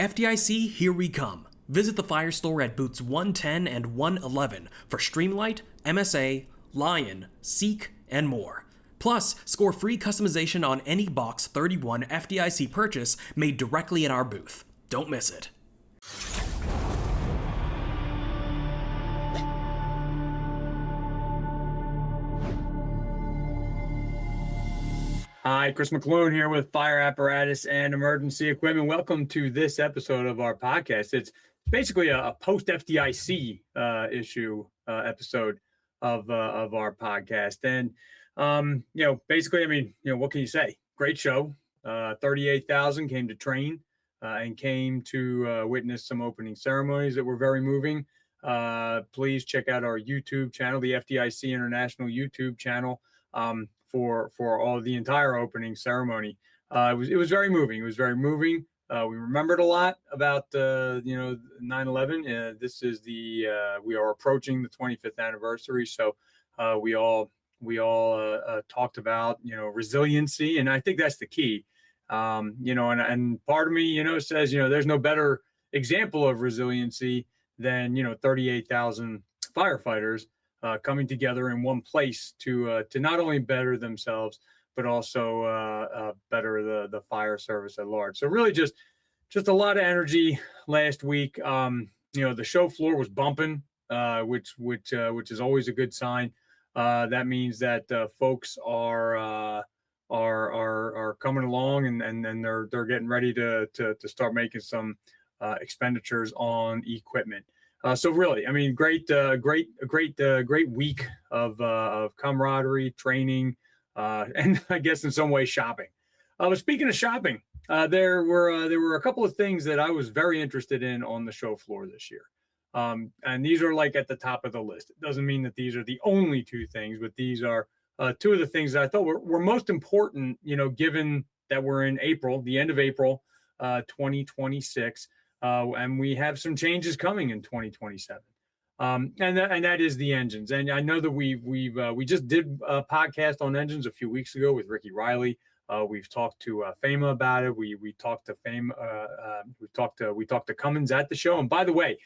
FDIC, here we come. Visit the Fire store at booths 110 and 111 for Streamlight, MSA, Lion, Seek, and more. Plus, score free customization on any Box 31 FDIC purchase made directly at our booth. Don't miss it. Hi, Chris Mc Loone here with Fire Apparatus and Emergency Equipment. Welcome to this episode of our podcast. It's basically a post-FDIC issue episode of our podcast. And, basically, what can you say? Great show. 38,000 came to train and came to witness some opening ceremonies that were very moving. Please check out our YouTube channel, the FDIC International YouTube channel. For all the entire opening ceremony. It was very moving. It was very moving. We remembered a lot about 9/11. This is we are approaching the 25th anniversary. So we all talked about resiliency, and I think that's the key. And part of me says there's no better example of resiliency than 38,000 firefighters coming together in one place to not only better themselves, but also better the fire service at large. So really just a lot of energy last week. The show floor was bumping, which is always a good sign. That means that folks are coming along and they're getting ready to start making some expenditures on equipment. So really, great week of camaraderie, training, and I guess in some ways shopping. But speaking of shopping, there were a couple of things that I was very interested in on the show floor this year. And these are like at the top of the list. It doesn't mean that these are the only two things, but these are two of the things that I thought were most important, given that we're in April, the end of April, 2026. And we have some changes coming in 2027, and that is the engines. And I know that we just did a podcast on engines a few weeks ago with Ricky Riley. We've talked to FEMA about it. We talked to FEMA. We talked to Cummins at the show. And by the way,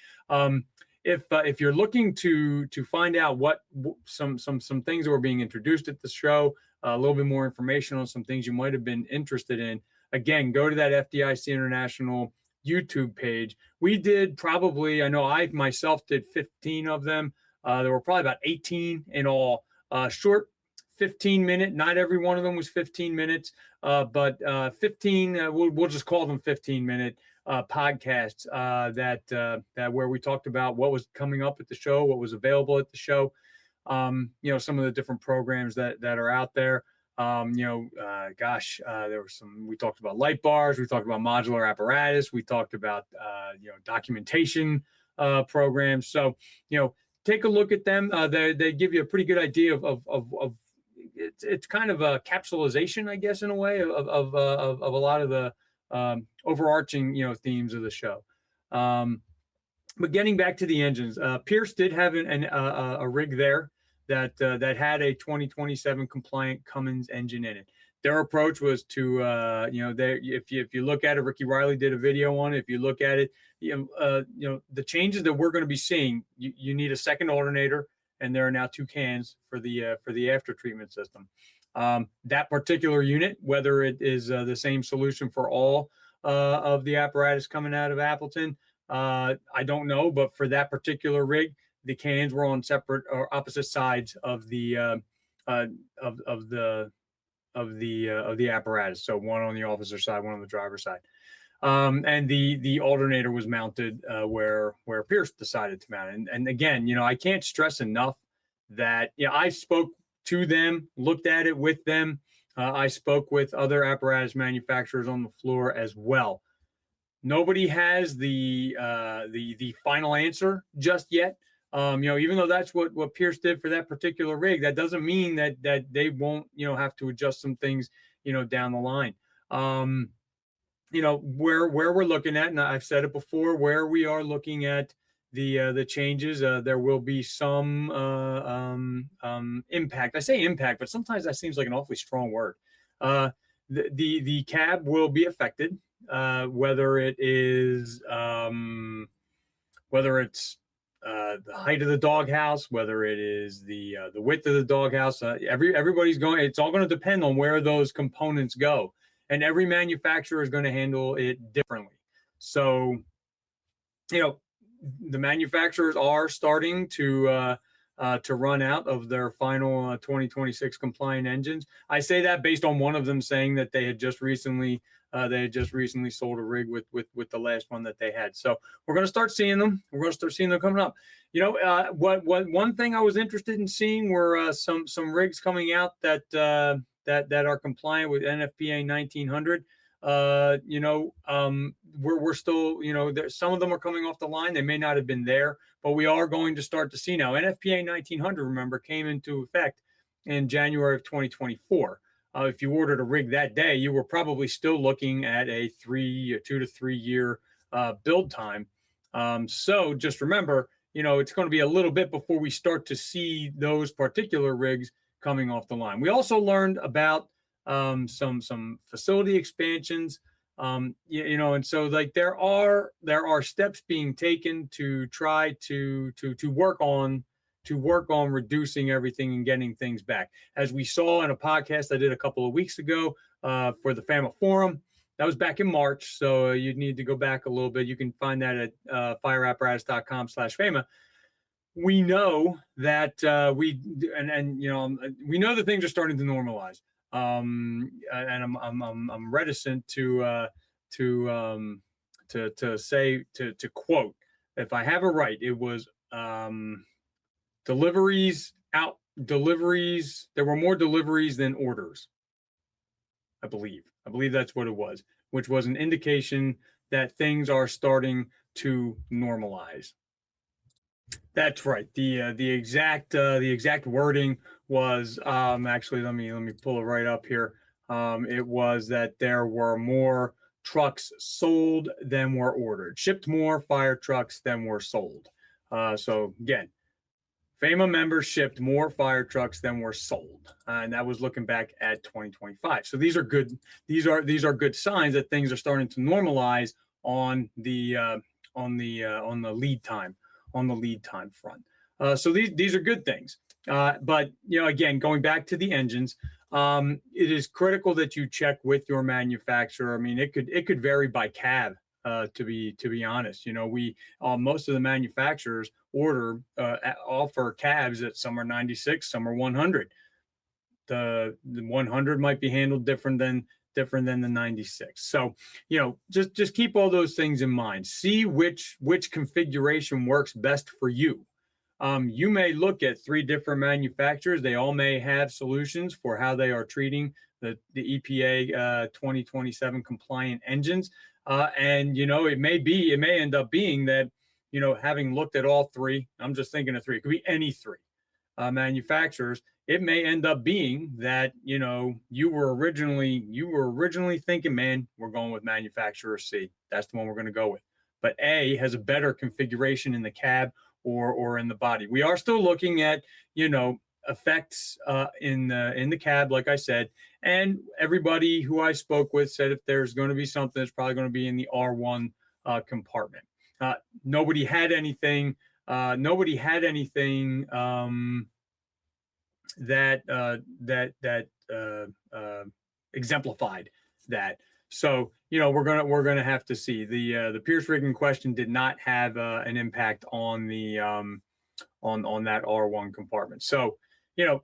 if you're looking to find out what some things that were being introduced at the show, a little bit more information on some things you might have been interested in, again, go to that FDIC International YouTube page. We did probably, I know I myself did 15 of them. There were probably about 18 in all. Short 15-minute, not every one of them was 15 minutes, but 15, we'll just call them 15-minute podcasts that where we talked about what was coming up at the show, what was available at the show, some of the different programs that are out there. There were we talked about light bars, we talked about modular apparatus, we talked about, documentation programs. So, take a look at them. They give you a pretty good idea of it's kind of a capsulization, I guess, in a way of a lot of the overarching, themes of the show. But getting back to the engines, Pierce did have a rig there that had a 2027 compliant Cummins engine in it. Their approach was to, if you look at it, Ricky Riley did a video on it. If you look at it, the changes that we're going to be seeing, you need a second alternator, and there are now two cans for the after treatment system. That particular unit, whether it is the same solution for all of the apparatus coming out of Appleton, I don't know, but for that particular rig, the cans were on separate or opposite sides of the apparatus. So one on the officer side, one on the driver's side. And the alternator was mounted where Pierce decided to mount it. And again, I can't stress enough that I spoke to them, looked at it with them. I spoke with other apparatus manufacturers on the floor as well. Nobody has the final answer just yet. Even though that's what Pierce did for that particular rig, that doesn't mean that they won't, have to adjust some things, down the line. Where we're looking at, and I've said it before, where we are looking at the changes, there will be some impact. I say impact, but sometimes that seems like an awfully strong word. The cab will be affected. whether it's the height of the doghouse, whether it is the width of the doghouse. Everybody's going. It's all going to depend on where those components go, and every manufacturer is going to handle it differently. So, the manufacturers are starting to run out of their final 2026 compliant engines. I say that based on one of them saying that they had just recently sold a rig with the last one that they had. So we're going to start seeing them. We're going to start seeing them coming up. What one thing I was interested in seeing were some rigs coming out that are compliant with NFPA 1900. We're still, some of them are coming off the line. They may not have been there, but we are going to start to see now. NFPA 1900, remember, came into effect in January of 2024. If you ordered a rig that day, you were probably still looking at a 2 to 3 year build time. So just remember, it's going to be a little bit before we start to see those particular rigs coming off the line. We also learned about some facility expansions, and so like there are steps being taken to try to work on reducing everything and getting things back. As we saw in a podcast I did a couple of weeks ago for the FAMA Forum, that was back in March. So you'd need to go back a little bit. You can find that at fireapparatus.com/FAMA. We know that we know that things are starting to normalize. And I'm reticent to quote, if I have it right, it was deliveries. There were more deliveries than orders. I believe that's what it was, which was an indication that things are starting to normalize. That's right. The exact wording was actually, let me pull it right up here. It was that there were more trucks sold than were ordered, shipped more fire trucks than were sold. So again, FAMA members shipped more fire trucks than were sold, and that was looking back at 2025. So these are good. These are good signs that things are starting to normalize on the lead time front. So these are good things. But again, going back to the engines, it is critical that you check with your manufacturer. I mean, it could vary by cab. To be honest, most of the manufacturers offer cabs that some are 96, some are 100. The 100 might be handled different than the 96. So, just keep all those things in mind. See which configuration works best for you. You may look at 3 different manufacturers. They all may have solutions for how they are treating the EPA 2027 compliant engines. And it may end up being that, having looked at all 3, I'm just thinking of 3, it could be any 3 manufacturers. It may end up being that, you were originally thinking, man, we're going with manufacturer C. That's the one we're going to go with. But A has a better configuration in the cab or in the body. We are still looking at, effects in the cab, like I said, and everybody who I spoke with said if there's going to be something, it's probably going to be in the R1 compartment. Nobody had anything that exemplified that. So we're gonna have to see. The Pierce rig in question did not have an impact on the on that R1 compartment. So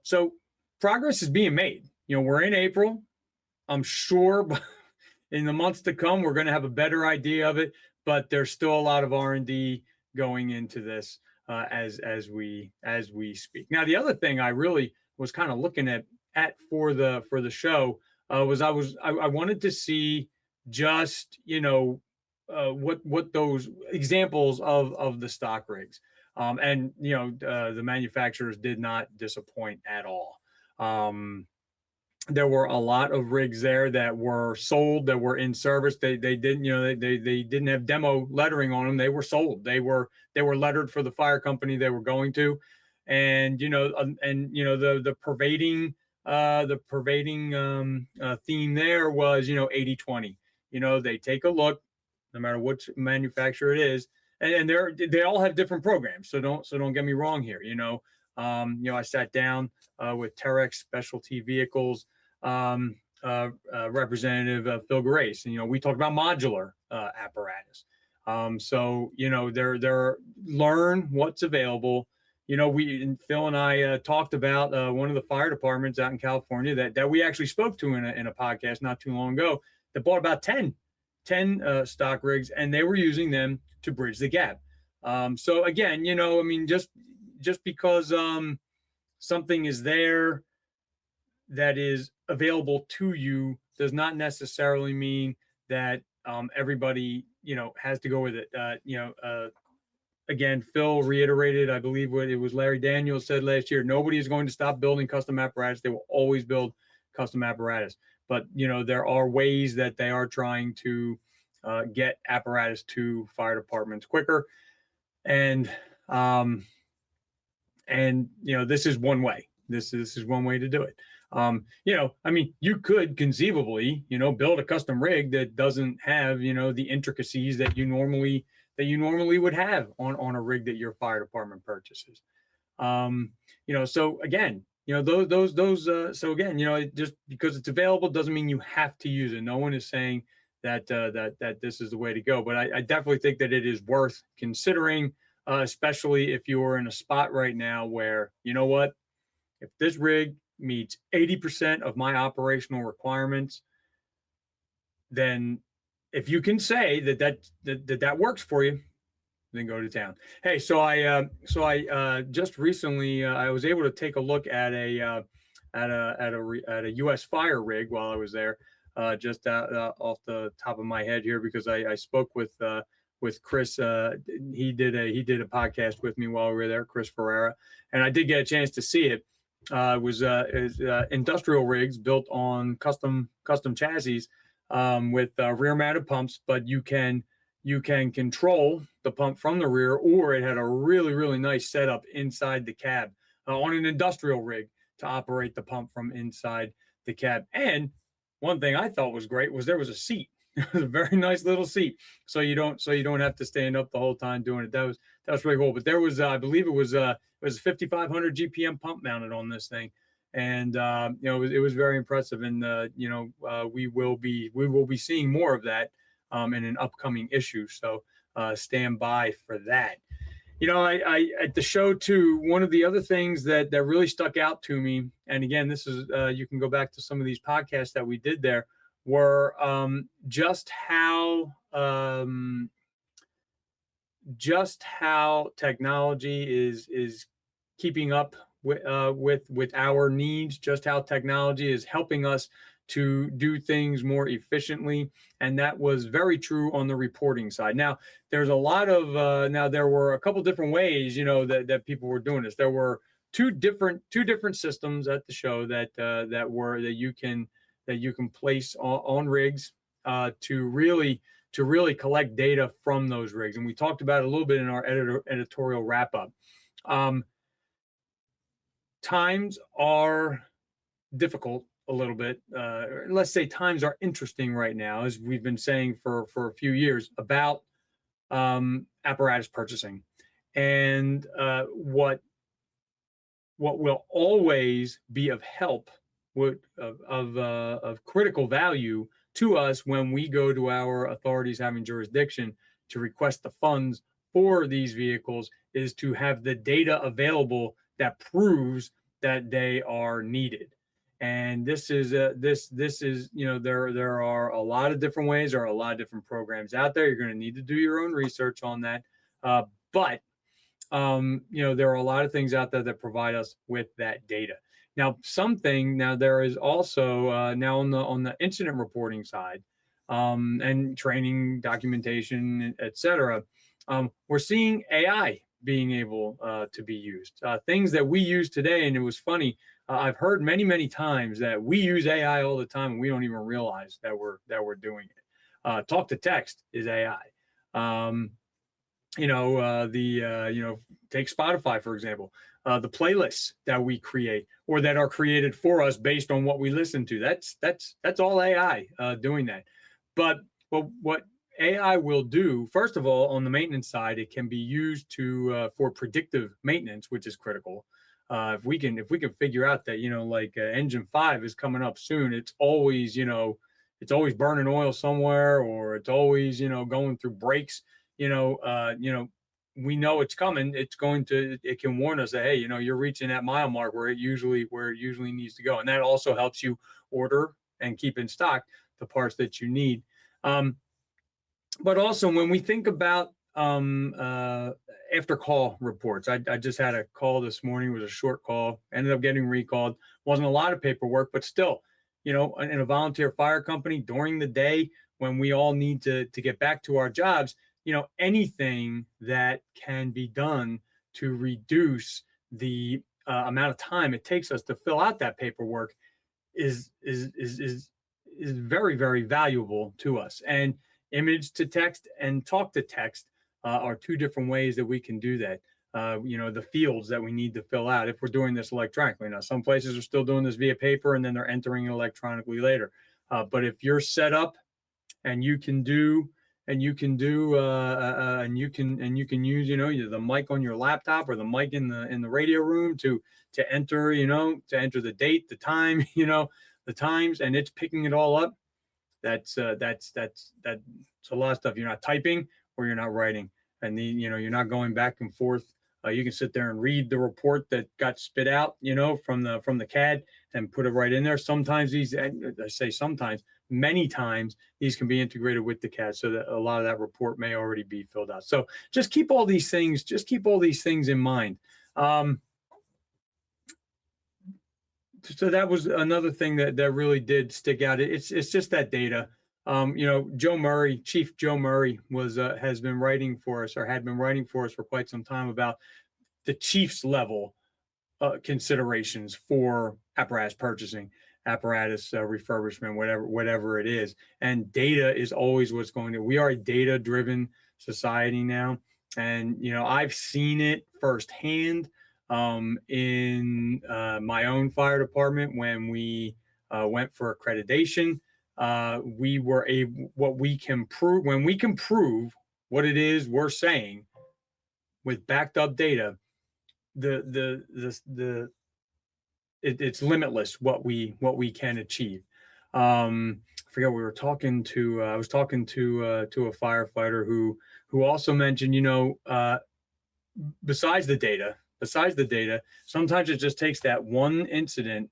so progress is being made. We're in April. I'm sure in the months to come, we're going to have a better idea of it, but there's still a lot of R&D going into this as we speak. Now, the other thing I really was kind of looking at for the show was I wanted to see just, what those examples of the stock rigs. And the manufacturers did not disappoint at all. There were a lot of rigs there that were sold, that were in service. They didn't, they didn't have demo lettering on them. They were sold. They were lettered for the fire company they were going to, and the pervading theme there was 80-20. they take a look, no matter which manufacturer it is, and they all have different programs. So don't get me wrong here. I sat down with Terex Specialty Vehicles representative Phil Grace, and we talked about modular apparatus. They're learn what's available. Phil and I talked about one of the fire departments out in California that we actually spoke to in a podcast not too long ago, that bought about 10 stock rigs, and they were using them to bridge the gap. So again, just because something is there that is available to you does not necessarily mean that everybody has to go with it. Again, Phil reiterated, I believe what it was Larry Daniels said last year, nobody is going to stop building custom apparatus. They will always build custom apparatus. But, there are ways that they are trying to get apparatus to fire departments quicker. And this is one way. This is one way to do it. You could conceivably, build a custom rig that doesn't have, the intricacies that you normally would have on a rig that your fire department purchases. So again, just because it's available doesn't mean you have to use it. No one is saying that this is the way to go, but I definitely think that it is worth considering, especially if you're in a spot right now where, if this rig meets 80% of my operational requirements, then if you can say that works for you, then go to town. Hey, so I just recently I was able to take a look at a U.S. fire rig while I was there, just off the top of my head here, because I spoke with Chris. He did a podcast with me while we were there, Chris Ferreira, and I did get a chance to see it. It was industrial rigs built on custom chassis with rear mounted pumps, but you can control the pump from the rear, or it had a really, really nice setup inside the cab on an industrial rig to operate the pump from inside the cab. And one thing I thought was great was there was a seat. It was a very nice little seat, so you don't have to stand up the whole time doing it. That was really cool. But there was, I believe it was 5,500 GPM pump mounted on this thing, and it was very impressive. And we will be seeing more of that in an upcoming issue. So stand by for that. I at the show too, one of the other things that really stuck out to me, and again, this is you can go back to some of these podcasts that we did there, were just how technology is keeping up with our needs, just how technology is helping us to do things more efficiently. And that was very true on the reporting side. Now, there's a lot of there were a couple different ways, that people were doing this. There were two different systems at the show that you can place on rigs to really collect data from those rigs. And we talked about it a little bit in our editorial wrap up. Times are difficult a little bit. Let's say times are interesting right now, as we've been saying for a few years about apparatus purchasing. And what will always be of help, of critical value to us when we go to our authorities having jurisdiction to request the funds for these vehicles, is to have the data available that proves that they are needed. And this is there are a lot of different ways, there are a lot of different programs out there. You're going to need to do your own research on that, but there are a lot of things out there that provide us with that data. Now there is also now on the incident reporting side, and training, documentation, etc. We're seeing AI being able to be used. Things that we use today, and it was funny. I've heard many times that we use AI all the time, and we don't even realize that we're doing it. Talk to text is AI. Take Spotify for example. The playlists that we create or that are created for us based on what we listen to. That's all AI doing that. But Well, what AI will do, first of all, on the maintenance side, it can be used for predictive maintenance, which is critical. If we can figure out that, like engine 5 is coming up soon, it's always burning oil somewhere, or it's always going through brakes. We know it's coming. It can warn us that, hey, you're reaching that mile mark where it usually needs to go, and that also helps you order and keep in stock the parts that you need. But also, when we think about after call reports, I just had a call this morning. It was a short call, ended up getting recalled. Wasn't a lot of paperwork, but still, in a volunteer fire company during the day when we all need to get back to our jobs, anything that can be done to reduce the amount of time it takes us to fill out that paperwork is very, very valuable to us. And image to text and talk to text are two different ways that we can do that. The fields that we need to fill out if we're doing this electronically. Now, some places are still doing this via paper, and then they're entering it electronically later. But if you're set up and you can use, either the mic on your laptop or the mic in the radio room to enter the date, the time, the times, and it's picking it all up. That's a lot of stuff. You're not typing or you're not writing, and you're not going back and forth. You can sit there and read the report that got spit out, from the CAD, and put it right in there. Sometimes many times these can be integrated with the CAD, so that a lot of that report may already be filled out. So just keep all these things in mind. So that was another thing that really did stick out. It's just that data. Chief Joe Murray had been writing for us for quite some time about the chief's level considerations for apparatus purchasing, apparatus refurbishment, whatever it is. And data is always what's going to. We are a data-driven society now, and I've seen it firsthand. In my own fire department, when we went for accreditation, when we can prove what it is we're saying with backed up data, it's limitless what we can achieve. I forget, I was talking to a firefighter who also mentioned, besides the data, sometimes it just takes that one incident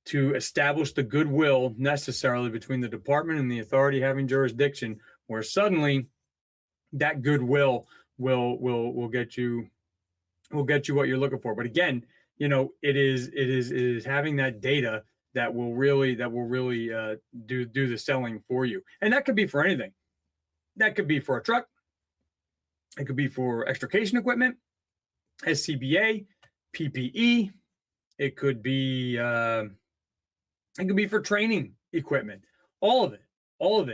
to establish the goodwill necessarily between the department and the authority having jurisdiction, where suddenly that goodwill will get you what you're looking for. But again, it is having that data that will really do the selling for you. And that could be for anything. That could be for a truck. It could be for extrication equipment, SCBA, PPE. It could be for training equipment. All of it.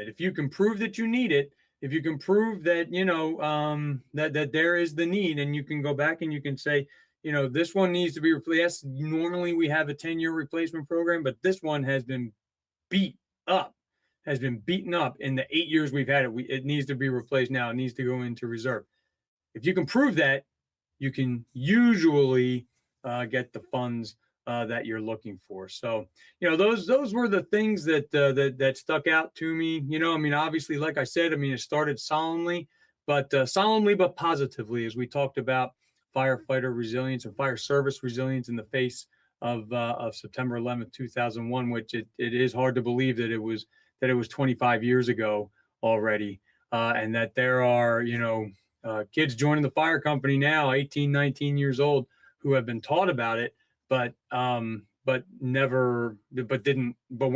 If you can prove that you need it, if you can prove that that there is the need, and you can go back and you can say, this one needs to be replaced. Normally we have a 10-year replacement program, but this one has been beaten up in the 8 years we've had it. It needs to be replaced now. It needs to go into reserve. If you can prove that, you can usually get the funds that you're looking for. So, those were the things that stuck out to me. Obviously, like I said, it started solemnly but positively, as we talked about firefighter resilience and fire service resilience in the face of September 11th, 2001, which it is hard to believe that it was 25 years ago already, and that there are kids joining the fire company now, 18, 19 years old, who have been taught about it, but we're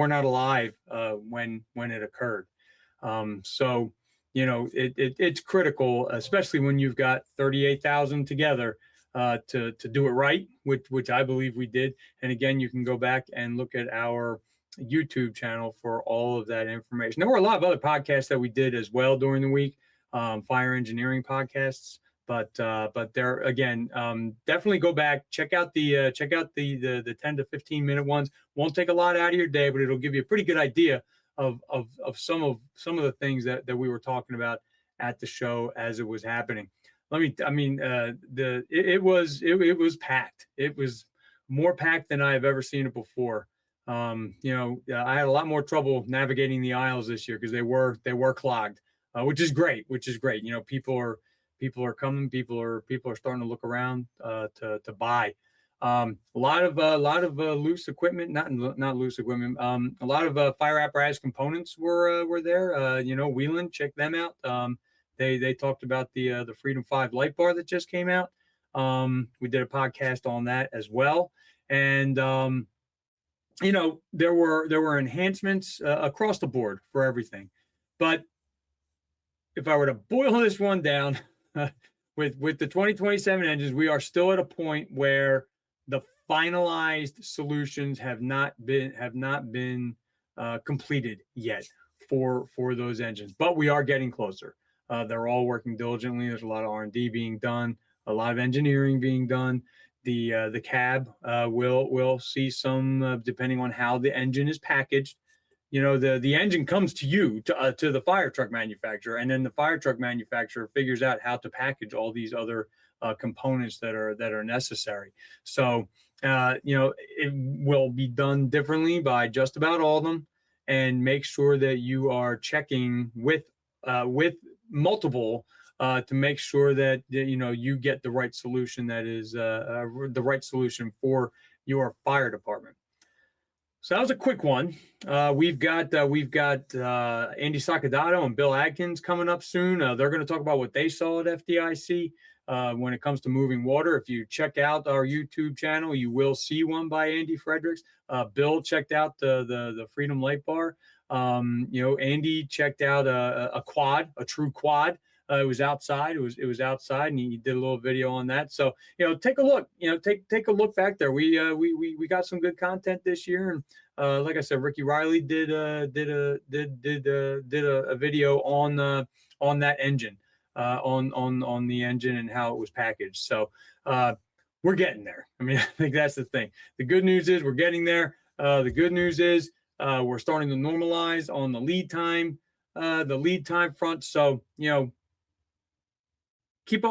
not alive when it occurred. So it's critical, especially when you've got 38,000 together to do it right, which I believe we did. And again, you can go back and look at our YouTube channel for all of that information. There were a lot of other podcasts that we did as well during the week, fire engineering podcasts. But there again, definitely go back, check out the 10 to 15 minute ones. Won't take a lot out of your day, but it'll give you a pretty good idea some of the things that we were talking about at the show as it was happening. It was packed. It was more packed than I have ever seen it before. I had a lot more trouble navigating the aisles this year because they were clogged, which is great. People are coming. People are starting to look around to buy. A lot of loose equipment, not loose equipment. A lot of fire apparatus components were there. Wheeling, check them out. They talked about the Freedom 5 light bar that just came out. We did a podcast on that as well, and there were enhancements across the board for everything. But if I were to boil this one down, with the 2027 engines, we are still at a point where the finalized solutions have not been completed yet for those engines, but we are getting closer. They're all working diligently. There's a lot of R&D being done, a lot of engineering being done. The cab will see some, depending on how the engine is packaged. The engine comes to you, to the fire truck manufacturer, and then the fire truck manufacturer figures out how to package all these other components that are necessary. So it will be done differently by just about all of them, and make sure that you are checking with multiple to make sure that you get the right solution, that is the right solution for your fire department. So that was a quick one. We've got Andy Sacadato and Bill Adkins coming up soon. They're going to talk about what they saw at FDIC when it comes to moving water. If you check out our YouTube channel, you will see one by Andy Fredericks. Bill checked out the Freedom Light Bar. Andy checked out a quad, a true quad. It was outside. It was outside, and he did a little video on that. So take a look. Take a look back there. We got some good content this year, and like I said, Ricky Riley did a video on that engine, on the engine and how it was packaged. So we're getting there. I think that's the thing. The good news is we're getting there. The good news is we're starting to normalize on the lead time front. So keep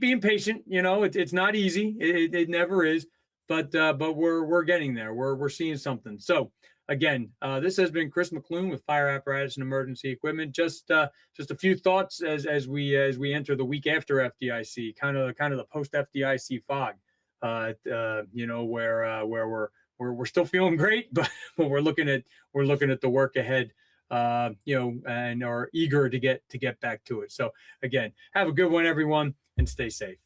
being patient. It's not easy. It never is, but we're getting there. We're seeing something. So again, this has been Chris Mc Loone with Fire Apparatus and Emergency Equipment. Just a few thoughts as we enter the week after FDIC, kind of the post FDIC fog. Where we're still feeling great, but we're looking at the work ahead. And are eager to get back to it. So again, have a good one, everyone, and stay safe.